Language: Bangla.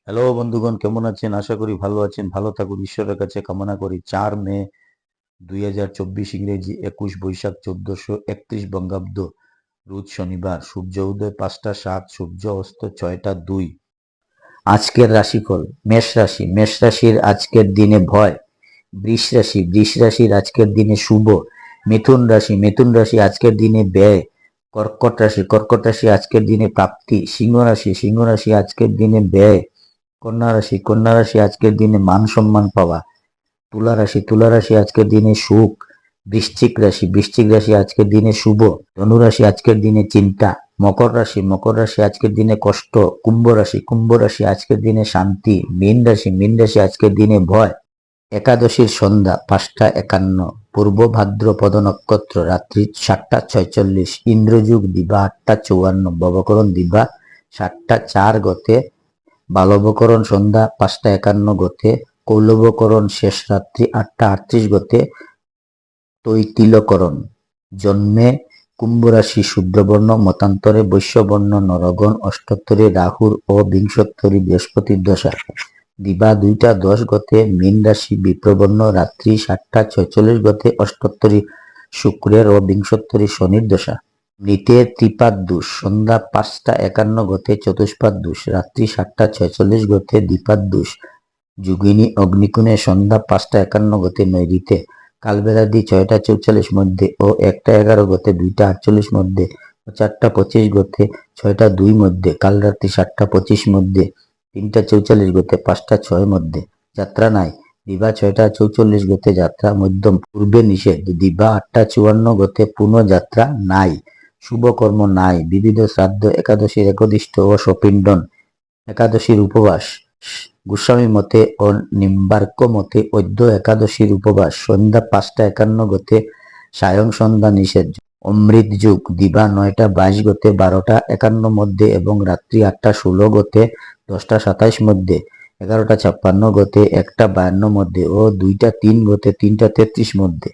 হ্যালো বন্ধুগণ, কেমন আছেন? আশা করি ভালো আছেন। ভালো থাকুন, ঈশ্বরের কাছে কামনা করি। 4 মে 2024 ইংরেজি, 21 বৈশাখ 1431 বঙ্গাব্দ, রোজ শনিবার। সূর্য উদয় 5টা 7, সূর্য অস্ত 6টা 2। আজকের রাশিফল: মেষ রাশি। মেষ রাশির আজকের দিনে ভয়। বৃষ রাশি। বৃষ রাশির আজকের দিনে শুভ। মিথুন রাশি। মিথুন রাশি আজকের দিনে ব্যয়। কর্কট রাশি। কর্কট রাশি আজকের দিনে প্রাপ্তি। সিংহ রাশি। সিংহ রাশি আজকের দিনে ব্যয়। কন্যা রাশি। কন্যা রাশি আজকের দিনে মান সম্মান পাওয়া। তুলা রাশি। তুলা রাশি আজকের দিনে সুখ। বৃশ্চিক রাশি। বৃশ্চিক রাশি আজকের দিনে শুভ। ধনু রাশি আজকের দিনে চিন্তা। মকর রাশি। মকর রাশি আজকের দিনে কষ্ট। কুম্ভ রাশি। কুম্ভ রাশি আজকের দিনে শান্তি। মীন রাশি। মীন রাশি আজকের দিনে ভয়। একাদশীর সন্ধ্যা 5টা 51, পূর্ব ভাদ্রপদ নক্ষত্র রাত্রি 7টা 46, ইন্দ্রযুগ দিবা 8টা 54, ববকরণ দিবা 7টা 4 গতে, বালবকরণ সন্ধ্যা 5টা 51 গতে, কৌলবকরণ শেষ রাত্রি 8টা 38 গতে, তৈতিলকরণ। জন্মে কুম্ভ রাশি শূদ্রবর্ণ, মতান্তরে বৈশ্যবর্ণ নরগণ, অষ্টোত্তরে রাহুর ও বিংশোত্তরী বৃহস্পতির দশা। দিবা 2টা 10 গতে মীন রাশি বিপ্রবর্ণ, রাত্রি 7টা 46 গতে অষ্টোত্তরী শুক্রের ও বিংশোত্তরী শনির দশা। মৃতের ত্রিপাদ দোষ, সন্ধ্যা 5টা 51 গতে চতুষ্পাদ দোষ, রাত্রি 7টা 46 গতে দ্বিপাদ দোষ। যোগিনী অগ্নিকুণে সন্ধ্যা 5টা 51 গতে নৈরিতে, কালবেলাদি 6টা 44 মধ্যে ও 1টা 11 গতে 2টা 48 মধ্যে ও 4টা 25 গতে 6টা 2 মধ্যে, কাল রাত্রি 7টা 25 মধ্যে 3টা 44 গতে 5টা 6 মধ্যে। যাত্রা নাই। দিবা 6টা 44 গতে যাত্রা মধ্যম, পূর্বে নিষেধ। দিবা 8টা 54 গতে পুনঃ যাত্রা নাই। শুভ কর্ম নাই। বিবিধ শ্রাদ্ধ, একাদশীর একদিষ্ট ও সপিণ্ডন। একাদশীর উপবাস। গোস্বামী মতে ও নিম্বার্ক মতে অদ্য একাদশীর উপবাস। সন্ধ্যা 5টা 51 গতে সায়ং সন্ধ্যা নিষেধ। অমৃত যুগ। দিবা 9টা 22 গতে 12টা 51 মধ্যে এবং রাত্রি 8টা 16 গতে 10টা 27 মধ্যে, 11টা 56 গতে 1টা 52 মধ্যে ও 2টা 3 গতে 3টা 33 মধ্যে।